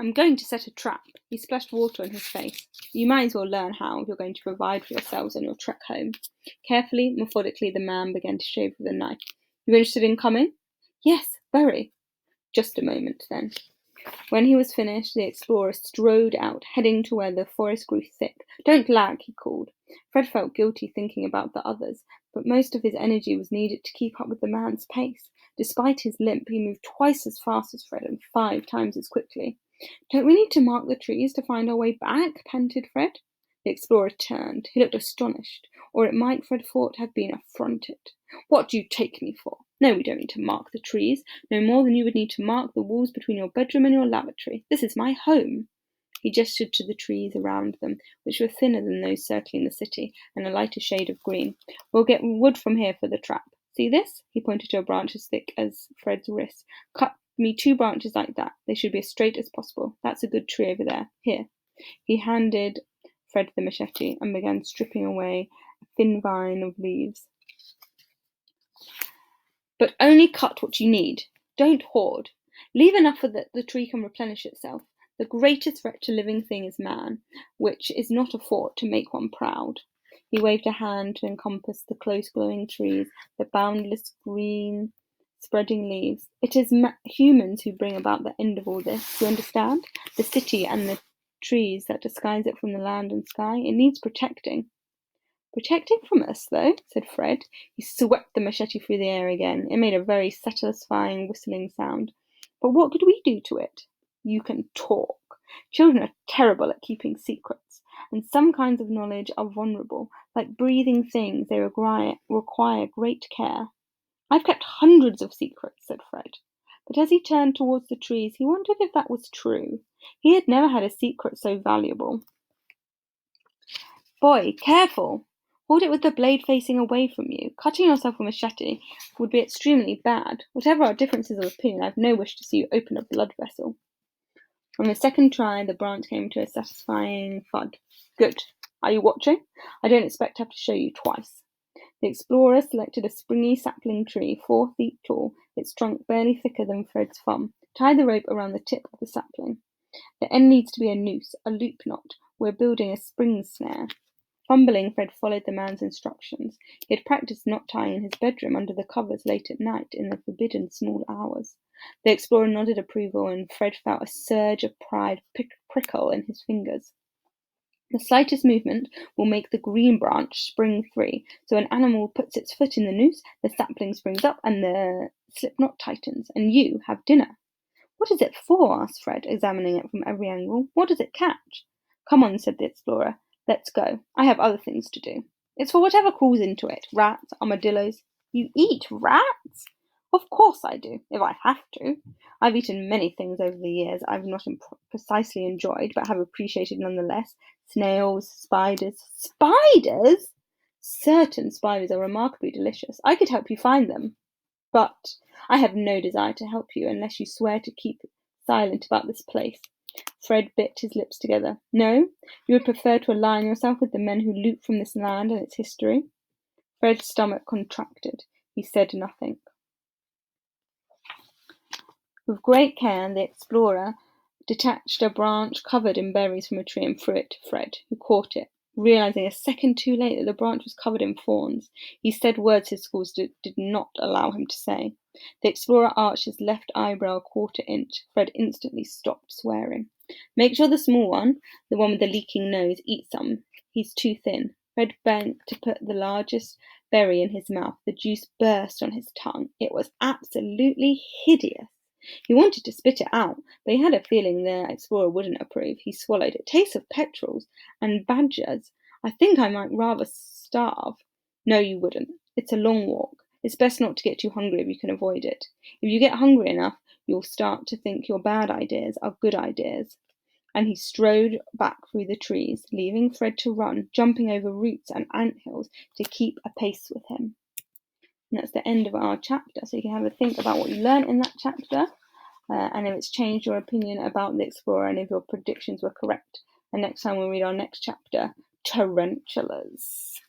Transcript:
I'm going to set a trap. He splashed water on his face. You might as well learn how if you're going to provide for yourselves on your trek home. Carefully, methodically, the man began to shave with a knife. You interested in coming? Yes, very. Just a moment, then. When he was finished, the explorer strode out, heading to where the forest grew thick. Don't lag, he called. Fred felt guilty thinking about the others, but most of his energy was needed to keep up with the man's pace. Despite his limp, he moved twice as fast as Fred and 5 times as quickly. Don't we need to mark the trees to find our way back? Panted Fred. The explorer turned. He looked astonished, or it might, Fred thought, have been affronted. What do you take me for? No, we don't need to mark the trees, no more than you would need to mark the walls between your bedroom and your lavatory. This is my home. He gestured to the trees around them, which were thinner than those circling the city, and a lighter shade of green. We'll get wood from here for the trap. See this? He pointed to a branch as thick as Fred's wrist. Cut me 2 branches like that. They should be as straight as possible. That's a good tree over there. Here. He handed Fred the machete and began stripping away a thin vine of leaves. But only cut what you need. Don't hoard. Leave enough so that the tree can replenish itself. The greatest threat to living thing is man, which is not a fort to make one proud. He waved a hand to encompass the close glowing trees, the boundless green spreading leaves. It is humans who bring about the end of all this. You understand? The city and the trees that disguise it from the land and sky. It needs protecting. Protecting from us, though, said Fred. He swept the machete through the air again. It made a very satisfying whistling sound. But what could we do to it? You can talk. Children are terrible at keeping secrets, and some kinds of knowledge are vulnerable. Like breathing things, they require great care. I've kept hundreds of secrets, said Fred. But as he turned towards the trees, he wondered if that was true. He had never had a secret so valuable. Boy, careful! Hold it with the blade facing away from you. Cutting yourself with a machete would be extremely bad. Whatever our differences of opinion, I've no wish to see you open a blood vessel. On the second try, the branch came to a satisfying thud. Good. Are you watching? I don't expect to have to show you twice. The explorer selected a springy sapling tree, 4 feet tall, its trunk barely thicker than Fred's thumb. Tie the rope around the tip of the sapling. The end needs to be a noose, a loop knot. We're building a spring snare. Fumbling, Fred followed the man's instructions. He had practiced knot tying in his bedroom under the covers late at night in the forbidden small hours. The explorer nodded approval, and Fred felt a surge of pride prickle in his fingers. The slightest movement will make the green branch spring free. So an animal puts its foot in the noose, the sapling springs up, and the slip knot tightens, and you have dinner. What is it for? Asked Fred, examining it from every angle. What does it catch? Come on, said the explorer. Let's go. I have other things to do. It's for whatever crawls into it. Rats, armadillos. You eat rats? Of course I do, if I have to. I've eaten many things over the years I've not precisely enjoyed, but have appreciated nonetheless. Snails, spiders. Spiders? Certain spiders are remarkably delicious. I could help you find them. But I have no desire to help you unless you swear to keep silent about this place. Fred bit his lips together. No? You would prefer to align yourself with the men who loot from this land and its history? Fred's stomach contracted. He said nothing. With great care, the explorer detached a branch covered in berries from a tree and threw it to Fred, who caught it, realizing a second too late that the branch was covered in thorns. He said words his schools did not allow him to say. The explorer arched his left eyebrow a quarter-inch. Fred instantly stopped swearing. Make sure the small one, the one with the leaking nose, eats some. He's too thin. Fred bent to put the largest berry in his mouth. The juice burst on his tongue. It was absolutely hideous. He wanted to spit it out, but he had a feeling the explorer wouldn't approve. He swallowed it. Tastes of petrels and badgers. I think I might rather starve. No, you wouldn't. It's a long walk. It's best not to get too hungry if you can avoid it. If you get hungry enough, you'll start to think your bad ideas are good ideas. And he strode back through the trees, leaving Fred to run, jumping over roots and anthills to keep a pace with him. And that's the end of our chapter. So you can have a think about what you learned in that chapter, and if it's changed your opinion about the explorer and if your predictions were correct. And next time we'll read our next chapter, Tarantulas.